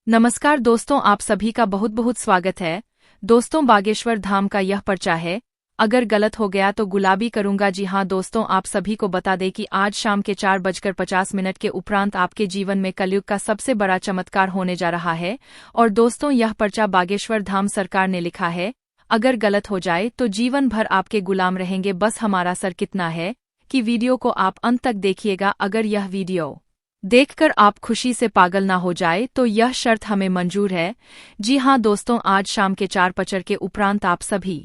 नमस्कार दोस्तों, आप सभी का बहुत बहुत स्वागत है। दोस्तों, बागेश्वर धाम का यह पर्चा है। अगर गलत हो गया तो गुलाबी करूंगा। जी हाँ दोस्तों, आप सभी को बता दें कि आज शाम के 4:50 के उपरांत आपके जीवन में कलयुग का सबसे बड़ा चमत्कार होने जा रहा है। और दोस्तों, यह पर्चा बागेश्वर धाम सरकार ने लिखा है। अगर गलत हो जाए तो जीवन भर आपके गुलाम रहेंगे। बस हमारा सर कितना है कि वीडियो को आप अंत तक देखिएगा। अगर यह वीडियो देखकर आप खुशी से पागल ना हो जाए तो यह शर्त हमें मंजूर है। जी हाँ दोस्तों, आज शाम के 4:50 के उपरांत आप सभी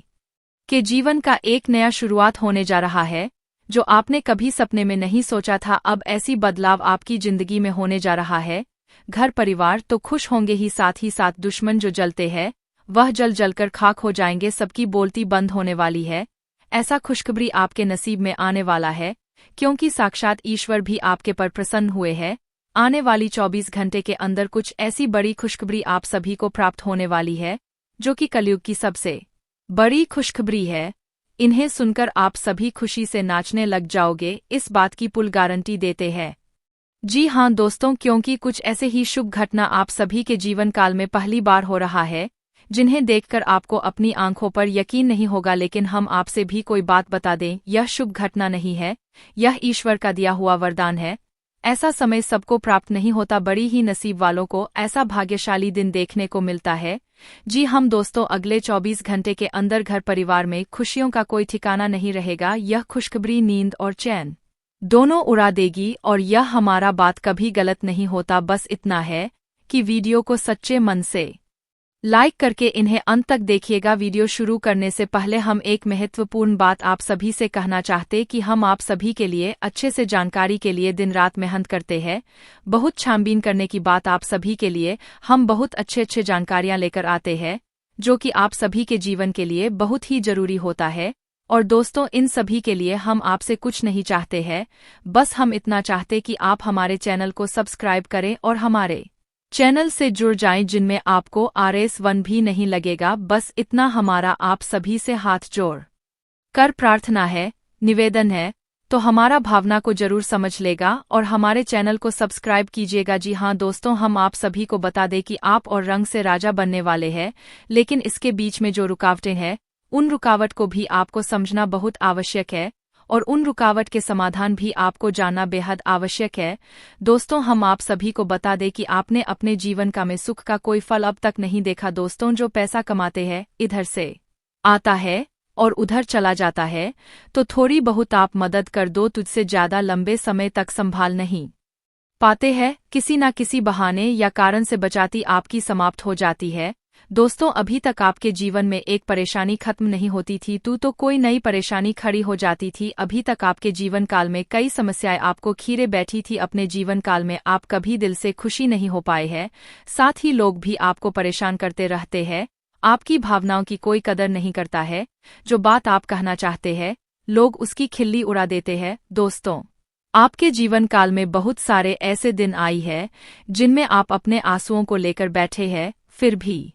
के जीवन का एक नया शुरुआत होने जा रहा है, जो आपने कभी सपने में नहीं सोचा था। अब ऐसी बदलाव आपकी जिंदगी में होने जा रहा है। घर परिवार तो खुश होंगे ही साथ दुश्मन जो जलते हैं वह जल जलकर खाक हो जाएंगे। सबकी बोलती बंद होने वाली है। ऐसा खुशखबरी आपके नसीब में आने वाला है, क्योंकि साक्षात ईश्वर भी आपके पर प्रसन्न हुए हैं। आने वाली 24 घंटे के अंदर कुछ ऐसी बड़ी खुशखबरी आप सभी को प्राप्त होने वाली है, जो कि कलयुग की सबसे बड़ी खुशखबरी है। इन्हें सुनकर आप सभी खुशी से नाचने लग जाओगे, इस बात की पुल गारंटी देते हैं। जी हाँ दोस्तों, क्योंकि कुछ ऐसे ही शुभ घटना आप सभी के जीवन काल में पहली बार हो रहा है, जिन्हें देखकर आपको अपनी आंखों पर यकीन नहीं होगा। लेकिन हम आपसे भी कोई बात बता दें, यह शुभ घटना नहीं है, यह ईश्वर का दिया हुआ वरदान है। ऐसा समय सबको प्राप्त नहीं होता, बड़ी ही नसीब वालों को ऐसा भाग्यशाली दिन देखने को मिलता है। जी हम दोस्तों, अगले 24 घंटे के अंदर घर परिवार में खुशियों का कोई ठिकाना नहीं रहेगा। यह खुशखबरी नींद और चैन दोनों उड़ा देगी। और यह हमारा बात कभी गलत नहीं होता। बस इतना है कि वीडियो को सच्चे मन से लाइक करके इन्हें अंत तक देखिएगा। वीडियो शुरू करने से पहले हम एक महत्वपूर्ण बात आप सभी से कहना चाहते कि हम आप सभी के लिए अच्छे से जानकारी के लिए दिन रात मेहनत करते हैं। बहुत छानबीन करने की बात आप सभी के लिए हम बहुत अच्छे जानकारियां लेकर आते हैं, जो कि आप सभी के जीवन के लिए बहुत ही जरूरी होता है। और दोस्तों, इन सभी के लिए हम आपसे कुछ नहीं चाहते हैं, बस हम इतना चाहते कि आप हमारे चैनल को सब्सक्राइब करें और हमारे चैनल से जुड़ जाएं, जिनमें आपको RS1 भी नहीं लगेगा। बस इतना हमारा आप सभी से हाथ जोड़ कर प्रार्थना है, निवेदन है, तो हमारा भावना को जरूर समझ लेगा और हमारे चैनल को सब्सक्राइब कीजिएगा। जी हाँ दोस्तों, हम आप सभी को बता दें कि आप और रंग से राजा बनने वाले हैं, लेकिन इसके बीच में जो रुकावटें हैं, उन रुकावट को भी आपको समझना बहुत आवश्यक है और उन रुकावट के समाधान भी आपको जानना बेहद आवश्यक है। दोस्तों, हम आप सभी को बता दें कि आपने अपने जीवन का में सुख का कोई फल अब तक नहीं देखा। दोस्तों, जो पैसा कमाते हैं इधर से आता है और उधर चला जाता है, तो थोड़ी बहुत आप मदद कर दो, तुझसे ज्यादा लंबे समय तक संभाल नहीं पाते हैं। किसी न किसी बहाने या कारण से बचाती आपकी समाप्त हो जाती है। दोस्तों, अभी तक आपके जीवन में एक परेशानी खत्म नहीं होती थी, तो कोई नई परेशानी खड़ी हो जाती थी। अभी तक आपके जीवन काल में कई समस्याएं आपको खीरे बैठी थी। अपने जीवन काल में आप कभी दिल से खुशी नहीं हो पाए हैं। साथ ही लोग भी आपको परेशान करते रहते हैं। आपकी भावनाओं की कोई कदर नहीं करता है। जो बात आप कहना चाहते हैं, लोग उसकी खिल्ली उड़ा देते हैं। दोस्तों, आपके जीवन काल में बहुत सारे ऐसे दिन आई है जिनमें आप अपने आंसुओं को लेकर बैठे हैं, फिर भी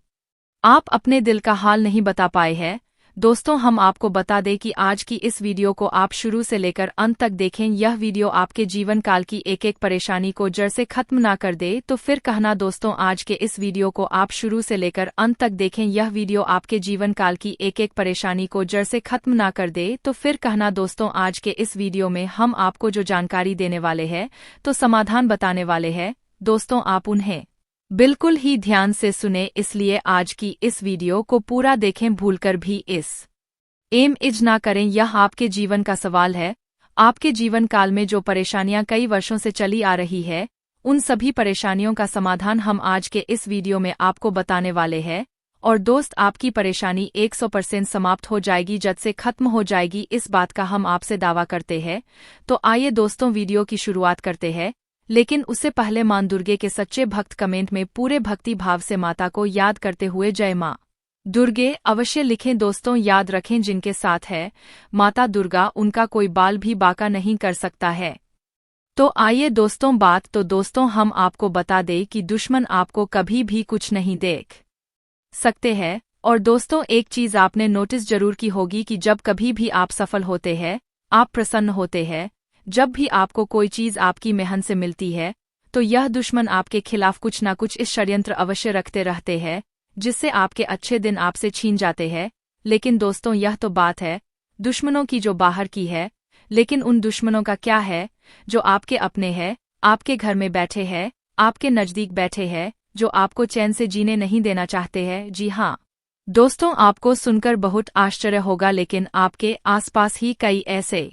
आप अपने दिल का हाल नहीं बता पाए हैं। दोस्तों, हम आपको बता दें कि आज की इस वीडियो को आप शुरू से लेकर अंत तक देखें। यह वीडियो आपके जीवन काल की एक एक परेशानी को जड़ से खत्म ना कर दे तो फिर कहना। दोस्तों, आज के इस वीडियो को आप शुरू से लेकर अंत तक देखें। यह वीडियो आपके जीवन काल की एक एक परेशानी को जड़ से खत्म ना कर दे तो फिर कहना। दोस्तों, आज के इस वीडियो में हम आपको जो जानकारी देने वाले हैं, तो समाधान बताने वाले हैं। दोस्तों, आप उन्हें बिल्कुल ही ध्यान से सुने, इसलिए आज की इस वीडियो को पूरा देखें, भूलकर भी इस इज ना करें। यह आपके जीवन का सवाल है। आपके जीवन काल में जो परेशानियां कई वर्षों से चली आ रही है, उन सभी परेशानियों का समाधान हम आज के इस वीडियो में आपको बताने वाले हैं। और दोस्त, आपकी परेशानी 100% समाप्त हो जाएगी, जद से खत्म हो जाएगी, इस बात का हम आपसे दावा करते हैं। तो आइए दोस्तों, वीडियो की शुरुआत करते हैं। लेकिन उससे पहले मां दुर्गे के सच्चे भक्त कमेंट में पूरे भक्ति भाव से माता को याद करते हुए जय मां दुर्गे अवश्य लिखें। दोस्तों, याद रखें, जिनके साथ है माता दुर्गा, उनका कोई बाल भी बाका नहीं कर सकता है। तो आइए दोस्तों, दोस्तों हम आपको बता दें कि दुश्मन आपको कभी भी कुछ नहीं देख सकते हैं। और दोस्तों, एक चीज आपने नोटिस जरूर की होगी कि जब कभी भी आप सफल होते हैं, आप प्रसन्न होते हैं, जब भी आपको कोई चीज आपकी मेहनत से मिलती है, तो यह दुश्मन आपके खिलाफ कुछ न कुछ इस षड्यंत्र अवश्य रखते रहते हैं, जिससे आपके अच्छे दिन आपसे छीन जाते हैं। लेकिन दोस्तों, यह तो बात है दुश्मनों की जो बाहर की है, लेकिन उन दुश्मनों का क्या है जो आपके अपने हैं, आपके घर में बैठे हैं, आपके नजदीक बैठे हैं, जो आपको चैन से जीने नहीं देना चाहते हैं। जी हाँ दोस्तों, आपको सुनकर बहुत आश्चर्य होगा, लेकिन आपके आसपास ही कई ऐसे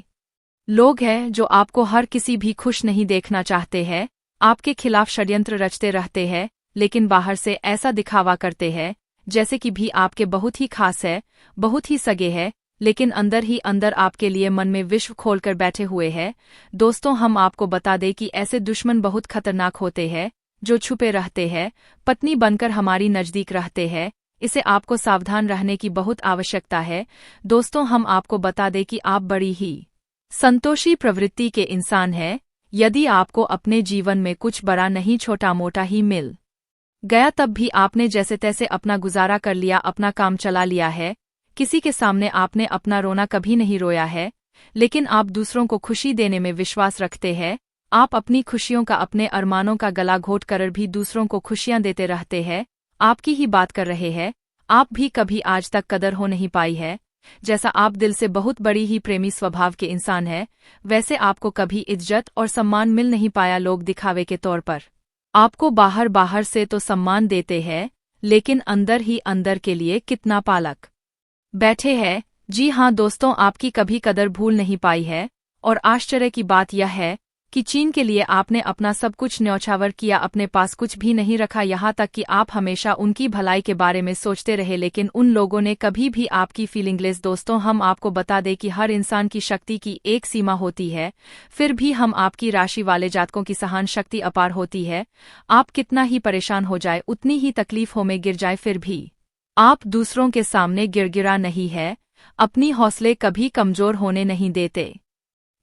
लोग हैं जो आपको हर किसी भी खुश नहीं देखना चाहते हैं, आपके खिलाफ षड्यंत्र रचते रहते हैं, लेकिन बाहर से ऐसा दिखावा करते हैं जैसे कि भी आपके बहुत ही खास है, बहुत ही सगे है, लेकिन अंदर ही अंदर आपके लिए मन में विश्व खोलकर बैठे हुए हैं। दोस्तों, हम आपको बता दें कि ऐसे दुश्मन बहुत खतरनाक होते हैं, जो छुपे रहते हैं, पत्नी बनकर हमारी नजदीक रहते हैं। इसे आपको सावधान रहने की बहुत आवश्यकता है। दोस्तों, हम आपको बता दें कि आप बड़ी ही संतोषी प्रवृत्ति के इंसान हैं। यदि आपको अपने जीवन में कुछ बड़ा नहीं छोटा मोटा ही मिल गया, तब भी आपने जैसे तैसे अपना गुजारा कर लिया, अपना काम चला लिया है। किसी के सामने आपने अपना रोना कभी नहीं रोया है, लेकिन आप दूसरों को खुशी देने में विश्वास रखते हैं। आप अपनी खुशियों का, अपने अरमानों का गला घोट कर भी दूसरों को खुशियां देते रहते हैं। आपकी ही बात कर रहे हैं। आप भी कभी आज तक कदर हो नहीं पाई है। जैसा आप दिल से बहुत बड़ी ही प्रेमी स्वभाव के इंसान हैं, वैसे आपको कभी इज्जत और सम्मान मिल नहीं पाया। लोग दिखावे के तौर पर आपको बाहर बाहर से तो सम्मान देते हैं, लेकिन अंदर ही अंदर के लिए कितना पालक बैठे हैं। जी हाँ दोस्तों, आपकी कभी कदर भूल नहीं पाई है। और आश्चर्य की बात यह है कि चीन के लिए आपने अपना सब कुछ न्यौछावर किया, अपने पास कुछ भी नहीं रखा, यहाँ तक कि आप हमेशा उनकी भलाई के बारे में सोचते रहे, लेकिन उन लोगों ने कभी भी आपकी फीलिंगलेस। दोस्तों, हम आपको बता दें कि हर इंसान की शक्ति की एक सीमा होती है, फिर भी हम आपकी राशि वाले जातकों की सहन शक्ति अपार होती है। आप कितना ही परेशान हो जाए, उतनी ही तकलीफों में गिर जाए, फिर भी आप दूसरों के सामने गिड़गिड़ा नहीं है, अपनी हौसले कभी कमजोर होने नहीं देते।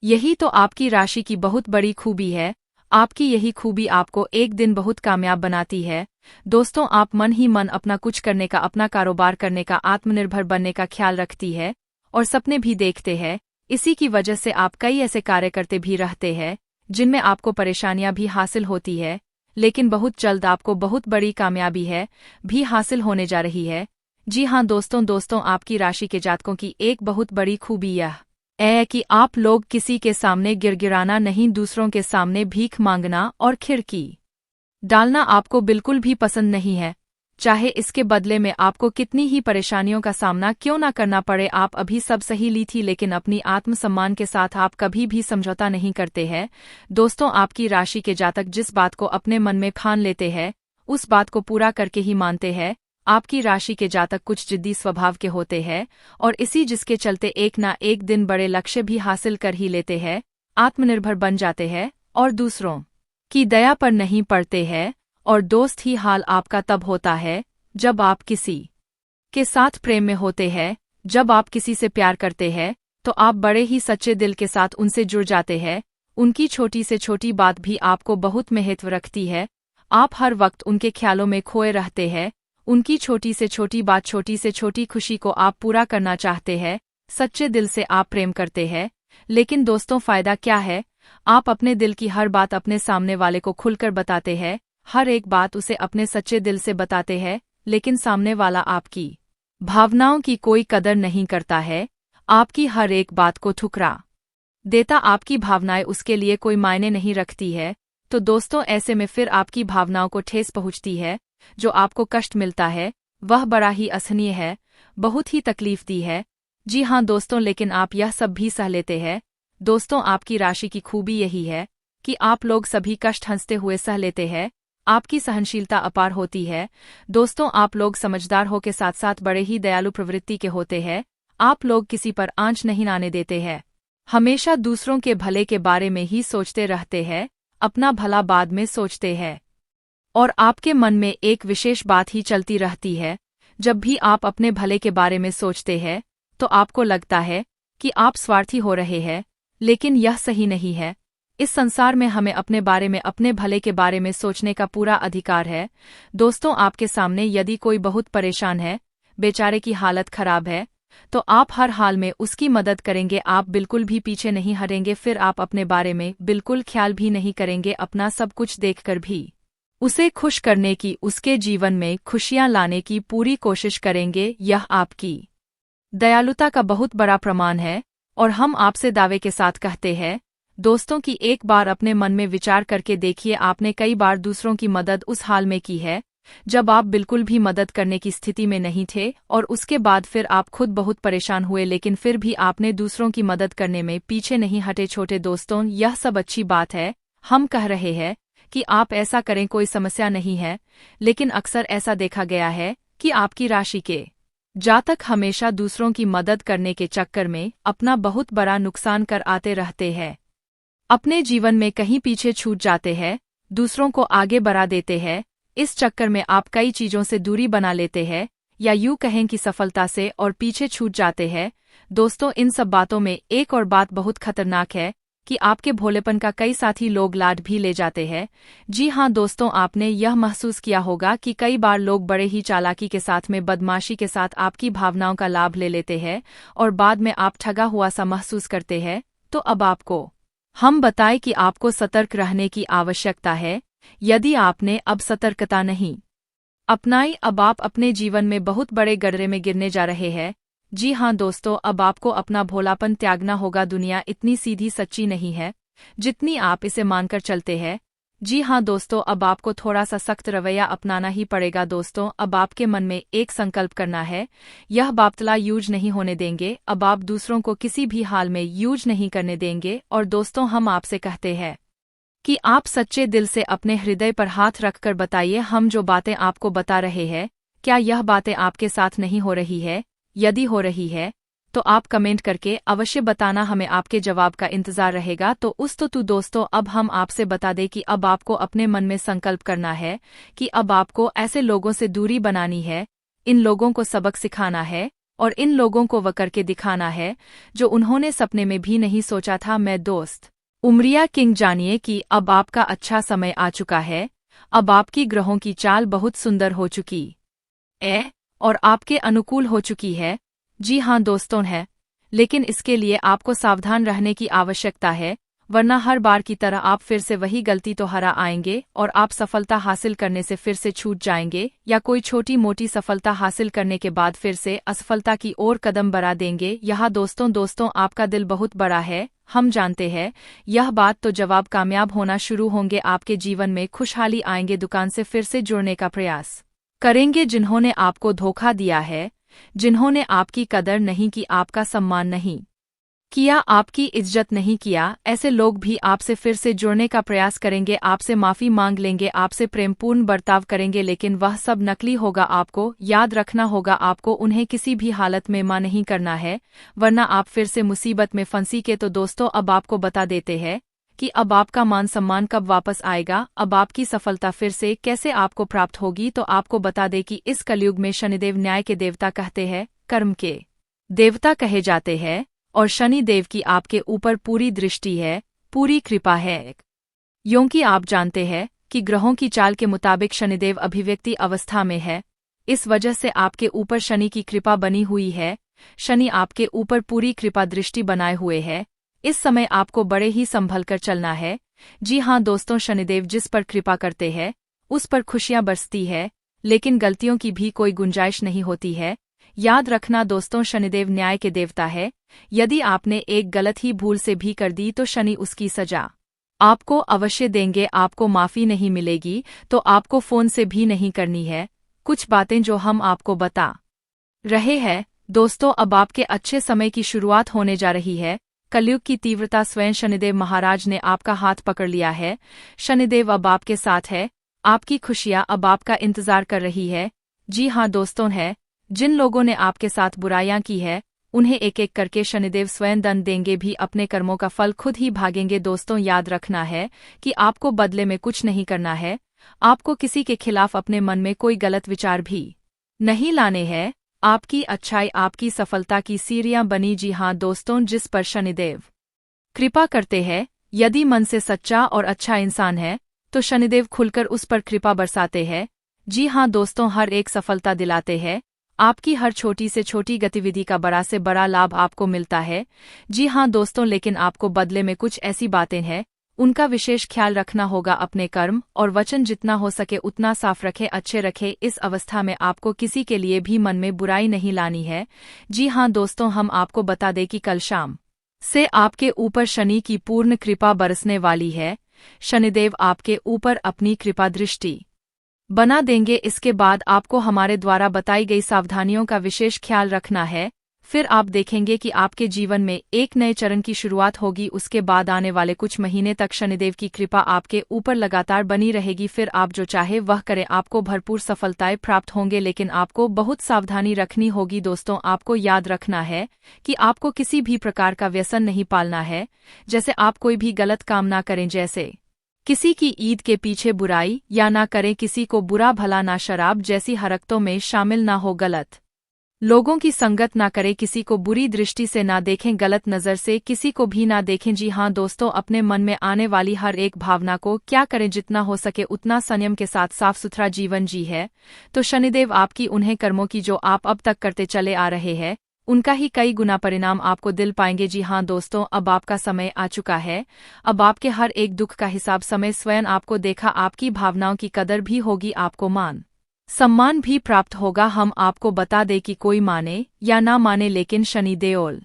यही तो आपकी राशि की बहुत बड़ी खूबी है। आपकी यही खूबी आपको एक दिन बहुत कामयाब बनाती है। दोस्तों, आप मन ही मन अपना कुछ करने का, अपना कारोबार करने का, आत्मनिर्भर बनने का ख्याल रखती है और सपने भी देखते हैं। इसी की वजह से आप कई ऐसे कार्य करते भी रहते हैं जिनमें आपको परेशानियां भी हासिल होती है, लेकिन बहुत जल्द आपको बहुत बड़ी कामयाबी है भी हासिल होने जा रही है। जी हाँ दोस्तों, आपकी राशि के जातकों की एक बहुत बड़ी खूबी यह है कि आप लोग किसी के सामने गिड़गिड़ाना नहीं, दूसरों के सामने भीख मांगना और खिड़की डालना आपको बिल्कुल भी पसंद नहीं है। चाहे इसके बदले में आपको कितनी ही परेशानियों का सामना क्यों ना करना पड़े। आप अभी सब सही ली थी, लेकिन अपनी आत्मसम्मान के साथ आप कभी भी समझौता नहीं करते हैं। दोस्तों, आपकी राशि के जातक जिस बात को अपने मन में ठान लेते हैं, उस बात को पूरा करके ही मानते हैं। आपकी राशि के जातक कुछ जिद्दी स्वभाव के होते हैं और इसी जिसके चलते एक ना एक दिन बड़े लक्ष्य भी हासिल कर ही लेते हैं, आत्मनिर्भर बन जाते हैं और दूसरों की दया पर नहीं पड़ते हैं। और दोस्त ही हाल आपका तब होता है जब आप किसी के साथ प्रेम में होते हैं। जब आप किसी से प्यार करते हैं तो आप बड़े ही सच्चे दिल के साथ उनसे जुड़ जाते हैं। उनकी छोटी से छोटी बात भी आपको बहुत महत्व रखती है। आप हर वक्त उनके ख्यालों में खोए रहते हैं। उनकी छोटी से छोटी बात, छोटी से छोटी खुशी को आप पूरा करना चाहते हैं। सच्चे दिल से आप प्रेम करते हैं। लेकिन दोस्तों, फायदा क्या है? आप अपने दिल की हर बात अपने सामने वाले को खुलकर बताते हैं, हर एक बात उसे अपने सच्चे दिल से बताते हैं, लेकिन सामने वाला आपकी भावनाओं की कोई कदर नहीं करता है, आपकी हर एक बात को ठुकरा देता। आपकी भावनाएं उसके लिए कोई मायने नहीं रखती है। तो दोस्तों, ऐसे में फिर आपकी भावनाओं को ठेस पहुंचती है। जो आपको कष्ट मिलता है वह बड़ा ही असहनीय है, बहुत ही तकलीफ दी है। जी हाँ दोस्तों, लेकिन आप यह सब भी सह लेते हैं। दोस्तों, आपकी राशि की खूबी यही है कि आप लोग सभी कष्ट हंसते हुए सह लेते हैं। आपकी सहनशीलता अपार होती है। दोस्तों, आप लोग समझदार हो के साथ साथ बड़े ही दयालु प्रवृत्ति के होते हैं। आप लोग किसी पर आंच नहीं आने देते हैं, हमेशा दूसरों के भले के बारे में ही सोचते रहते हैं, अपना भला बाद में सोचते हैं। और आपके मन में एक विशेष बात ही चलती रहती है। जब भी आप अपने भले के बारे में सोचते हैं तो आपको लगता है कि आप स्वार्थी हो रहे हैं, लेकिन यह सही नहीं है। इस संसार में हमें अपने बारे में, अपने भले के बारे में सोचने का पूरा अधिकार है। दोस्तों, आपके सामने यदि कोई बहुत परेशान है, बेचारे की हालत खराब है, तो आप हर हाल में उसकी मदद करेंगे, आप बिल्कुल भी पीछे नहीं हटेंगे। फिर आप अपने बारे में बिल्कुल ख्याल भी नहीं करेंगे, अपना सब कुछ देखकर भी उसे खुश करने की, उसके जीवन में खुशियां लाने की पूरी कोशिश करेंगे। यह आपकी दयालुता का बहुत बड़ा प्रमाण है और हम आपसे दावे के साथ कहते हैं दोस्तों कि एक बार अपने मन में विचार करके देखिए, आपने कई बार दूसरों की मदद उस हाल में की है जब आप बिल्कुल भी मदद करने की स्थिति में नहीं थे, और उसके बाद फिर आप खुद बहुत परेशान हुए, लेकिन फिर भी आपने दूसरों की मदद करने में पीछे नहीं हटे। छोटे दोस्तों, यह सब अच्छी बात है, हम कह रहे हैं कि आप ऐसा करें, कोई समस्या नहीं है, लेकिन अक्सर ऐसा देखा गया है कि आपकी राशि के जातक हमेशा दूसरों की मदद करने के चक्कर में अपना बहुत बड़ा नुकसान कर आते रहते हैं, अपने जीवन में कहीं पीछे छूट जाते हैं, दूसरों को आगे बढ़ा देते हैं। इस चक्कर में आप कई चीजों से दूरी बना लेते हैं, या यूं कहें कि सफलता से और पीछे छूट जाते हैं। दोस्तों, इन सब बातों में एक और बात बहुत खतरनाक है कि आपके भोलेपन का कई साथी लोग लाड भी ले जाते हैं। जी हाँ दोस्तों, आपने यह महसूस किया होगा कि कई बार लोग बड़े ही चालाकी के साथ में, बदमाशी के साथ आपकी भावनाओं का लाभ ले लेते हैं और बाद में आप ठगा हुआ सा महसूस करते हैं। तो अब आपको हम बताएं कि आपको सतर्क रहने की आवश्यकता है। यदि आपने अब सतर्कता नहीं अपनाई, अब आप अपने जीवन में बहुत बड़े गड्ढे में गिरने जा रहे हैं। जी हाँ दोस्तों, अब आपको अपना भोलापन त्यागना होगा। दुनिया इतनी सीधी सच्ची नहीं है जितनी आप इसे मानकर चलते हैं। जी हाँ दोस्तों, अब आपको थोड़ा सा सख्त रवैया अपनाना ही पड़ेगा। दोस्तों, अब आपके मन में एक संकल्प करना है, यह बाप्तला यूज नहीं होने देंगे। अब आप दूसरों को किसी भी हाल में यूज नहीं करने देंगे। और दोस्तों, हम आपसे कहते हैं कि आप सच्चे दिल से अपने हृदय पर हाथ रखकर बताइए, हम जो बातें आपको बता रहे हैं, क्या यह बातें आपके साथ नहीं हो रही है? यदि हो रही है तो आप कमेंट करके अवश्य बताना, हमें आपके जवाब का इंतजार रहेगा। तो दोस्तों, अब हम आपसे बता दें कि अब आपको अपने मन में संकल्प करना है कि अब आपको ऐसे लोगों से दूरी बनानी है, इन लोगों को सबक सिखाना है और इन लोगों को वो करके दिखाना है जो उन्होंने सपने में भी नहीं सोचा था। मैं दोस्त उमरिया किंग, जानिए कि अब आपका अच्छा समय आ चुका है। अब आपकी ग्रहों की चाल बहुत सुंदर हो चुकी है और आपके अनुकूल हो चुकी है। जी हाँ दोस्तों है, लेकिन इसके लिए आपको सावधान रहने की आवश्यकता है, वरना हर बार की तरह आप फिर से वही गलती तो हरा आएंगे और आप सफलता हासिल करने से फिर से छूट जाएंगे, या कोई छोटी मोटी सफलता हासिल करने के बाद फिर से असफलता की ओर कदम बढ़ा देंगे। यहाँ दोस्तों आपका दिल बहुत बड़ा है, हम जानते हैं यह बात। तो जब आप कामयाब होना शुरू होंगे, आपके जीवन में खुशहाली आएंगे, दुकान से फिर से जुड़ने का प्रयास करेंगे। जिन्होंने आपको धोखा दिया है, जिन्होंने आपकी कदर नहीं की, आपका सम्मान नहीं किया, आपकी इज्जत नहीं किया, ऐसे लोग भी आपसे फिर से जुड़ने का प्रयास करेंगे, आपसे माफी मांग लेंगे, आपसे प्रेमपूर्ण बर्ताव करेंगे, लेकिन वह सब नकली होगा। आपको याद रखना होगा, आपको उन्हें किसी भी हालत में मां नहीं करना है, वरना आप फिर से मुसीबत में फंसी के। तो दोस्तों, अब आपको बता देते हैं कि अब आपका मान सम्मान कब वापस आएगा, अब आपकी सफलता फिर से कैसे आपको प्राप्त होगी। तो आपको बता दें कि इस कलयुग में शनिदेव न्याय के देवता कहते हैं, कर्म के देवता कहे जाते हैं, और शनि देव की आपके ऊपर पूरी दृष्टि है, पूरी कृपा है। क्योंकि आप जानते हैं कि ग्रहों की चाल के मुताबिक शनिदेव अभिव्यक्ति अवस्था में है, इस वजह से आपके ऊपर शनि की कृपा बनी हुई है। शनि आपके ऊपर पूरी कृपा दृष्टि बनाए हुए है। इस समय आपको बड़े ही संभल कर चलना है। जी हाँ दोस्तों, शनिदेव जिस पर कृपा करते हैं उस पर खुशियां बरसती है, लेकिन गलतियों की भी कोई गुंजाइश नहीं होती है। याद रखना दोस्तों, शनिदेव न्याय के देवता है। यदि आपने एक गलत ही भूल से भी कर दी तो शनि उसकी सजा आपको अवश्य देंगे, आपको माफी नहीं मिलेगी। तो आपको फोन से भी नहीं करनी है कुछ बातें जो हम आपको बता रहे हैं। दोस्तों, अब आपके अच्छे समय की शुरुआत होने जा रही है। कलयुग की तीव्रता स्वयं शनिदेव महाराज ने आपका हाथ पकड़ लिया है। शनिदेव अब आपके साथ है, आपकी खुशियां अब आपका इंतजार कर रही है। जी हाँ दोस्तों है, जिन लोगों ने आपके साथ बुराइयां की है उन्हें एक एक करके शनिदेव स्वयं दंड देंगे, भी अपने कर्मों का फल खुद ही भागेंगे। दोस्तों, याद रखना है कि आपको बदले में कुछ नहीं करना है, आपको किसी के खिलाफ अपने मन में कोई गलत विचार भी नहीं लाने हैं। आपकी अच्छाई आपकी सफलता की सीढ़ियां बनी। जी हाँ दोस्तों, जिस पर शनिदेव कृपा करते हैं, यदि मन से सच्चा और अच्छा इंसान है तो शनिदेव खुलकर उस पर कृपा बरसाते हैं। जी हाँ दोस्तों, हर एक सफलता दिलाते हैं, आपकी हर छोटी से छोटी गतिविधि का बड़ा से बड़ा लाभ आपको मिलता है। जी हाँ दोस्तों, लेकिन आपको बदले में कुछ ऐसी बातें हैं, उनका विशेष ख्याल रखना होगा। अपने कर्म और वचन जितना हो सके उतना साफ रखे, अच्छे रखे। इस अवस्था में आपको किसी के लिए भी मन में बुराई नहीं लानी है। जी हाँ दोस्तों, हम आपको बता दें कि कल शाम से आपके ऊपर शनि की पूर्ण कृपा बरसने वाली है। शनिदेव आपके ऊपर अपनी कृपा दृष्टि बना देंगे। इसके बाद आपको हमारे द्वारा बताई गई सावधानियों का विशेष ख्याल रखना है। फिर आप देखेंगे कि आपके जीवन में एक नए चरण की शुरुआत होगी। उसके बाद आने वाले कुछ महीने तक शनिदेव की कृपा आपके ऊपर लगातार बनी रहेगी। फिर आप जो चाहे वह करें, आपको भरपूर सफलताएं प्राप्त होंगे। लेकिन आपको बहुत सावधानी रखनी होगी दोस्तों। आपको याद रखना है कि आपको किसी भी प्रकार का व्यसन नहीं पालना है। जैसे आप कोई भी गलत काम ना करें, जैसे किसी की ईद के पीछे बुराई या ना करें, किसी को बुरा भला ना, शराब जैसी हरकतों में शामिल ना हो, गलत लोगों की संगत ना करें, किसी को बुरी दृष्टि से ना देखें, गलत नज़र से किसी को भी ना देखें। जी हाँ दोस्तों, अपने मन में आने वाली हर एक भावना को क्या करें, जितना हो सके उतना संयम के साथ साफ सुथरा जीवन जी है तो शनिदेव आपकी उन्हें कर्मों की जो आप अब तक करते चले आ रहे हैं उनका ही कई गुना परिणाम आपको दिल पाएंगे। जी हाँ दोस्तों, अब आपका समय आ चुका है। अब आपके हर एक दुख का हिसाब समय स्वयं आपको देखा। आपकी भावनाओं की कदर भी होगी, आपको मान सम्मान भी प्राप्त होगा। हम आपको बता दें कि कोई माने या ना माने, लेकिन शनिदेव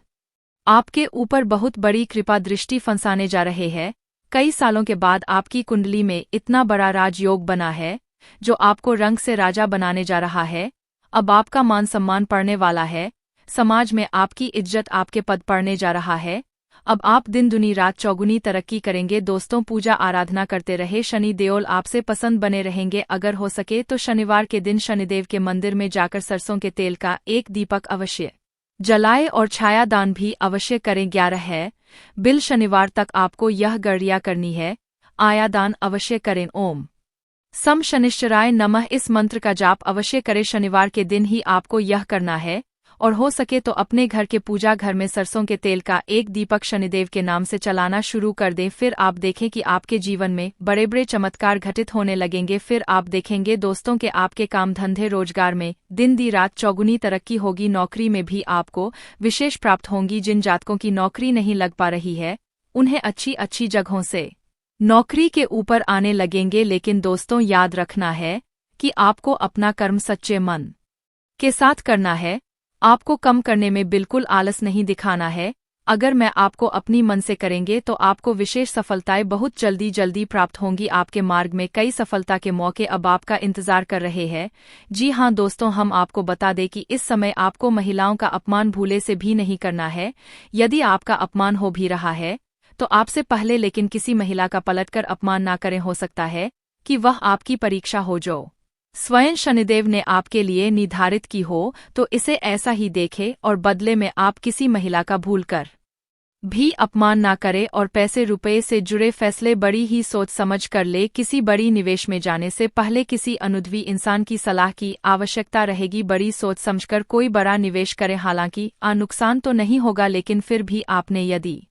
आपके ऊपर बहुत बड़ी कृपा दृष्टि फंसाने जा रहे हैं। कई सालों के बाद आपकी कुंडली में इतना बड़ा राजयोग बना है जो आपको रंग से राजा बनाने जा रहा है। अब आपका मान सम्मान बढ़ने वाला है, समाज में आपकी इज्जत, आपके पद बढ़ने जा रहा है। अब आप दिन दुनी रात चौगुनी तरक्की करेंगे। दोस्तों, पूजा आराधना करते रहे, शनि देओल आपसे पसंद बने रहेंगे। अगर हो सके तो शनिवार के दिन शनिदेव के मंदिर में जाकर सरसों के तेल का एक दीपक अवश्य जलाए और छाया दान भी अवश्य करें। 11 है बिल शनिवार तक आपको यह गड़िया करनी है, आया दान अवश्य करें। ओम सम शनिश्चराय नमः इस मंत्र का जाप अवश्य करें। शनिवार के दिन ही आपको यह करना है और हो सके तो अपने घर के पूजा घर में सरसों के तेल का एक दीपक शनिदेव के नाम से चलाना शुरू कर दें। फिर आप देखें कि आपके जीवन में बड़े बड़े चमत्कार घटित होने लगेंगे। फिर आप देखेंगे दोस्तों के आपके काम धंधे रोजगार में दिन दी रात चौगुनी तरक्की होगी। नौकरी में भी आपको विशेष प्राप्त होंगी। जिन जातकों की नौकरी नहीं लग पा रही है उन्हें अच्छी अच्छी जगहों से नौकरी के ऊपर आने लगेंगे। लेकिन दोस्तों, याद रखना है कि आपको अपना कर्म सच्चे मन के साथ करना है। आपको कम करने में बिल्कुल आलस नहीं दिखाना है। अगर मैं आपको अपनी मन से करेंगे तो आपको विशेष सफलताएं बहुत जल्दी जल्दी प्राप्त होंगी। आपके मार्ग में कई सफलता के मौके अब आपका इंतजार कर रहे हैं। जी हाँ दोस्तों, हम आपको बता दें कि इस समय आपको महिलाओं का अपमान भूले से भी नहीं करना है। यदि आपका अपमान हो भी रहा है तो आपसे पहले लेकिन किसी महिला का पलटकर अपमान ना करें। हो सकता है कि वह आपकी परीक्षा हो जो स्वयं शनिदेव ने आपके लिए निर्धारित की हो, तो इसे ऐसा ही देखें और बदले में आप किसी महिला का भूलकर भी अपमान ना करें। और पैसे रुपए से जुड़े फैसले बड़ी ही सोच समझ कर ले। किसी बड़ी निवेश में जाने से पहले किसी अनुभवी इंसान की सलाह की आवश्यकता रहेगी। बड़ी सोच समझकर कोई बड़ा निवेश करें। हालांकि नुकसान तो नहीं होगा, लेकिन फिर भी आपने यदि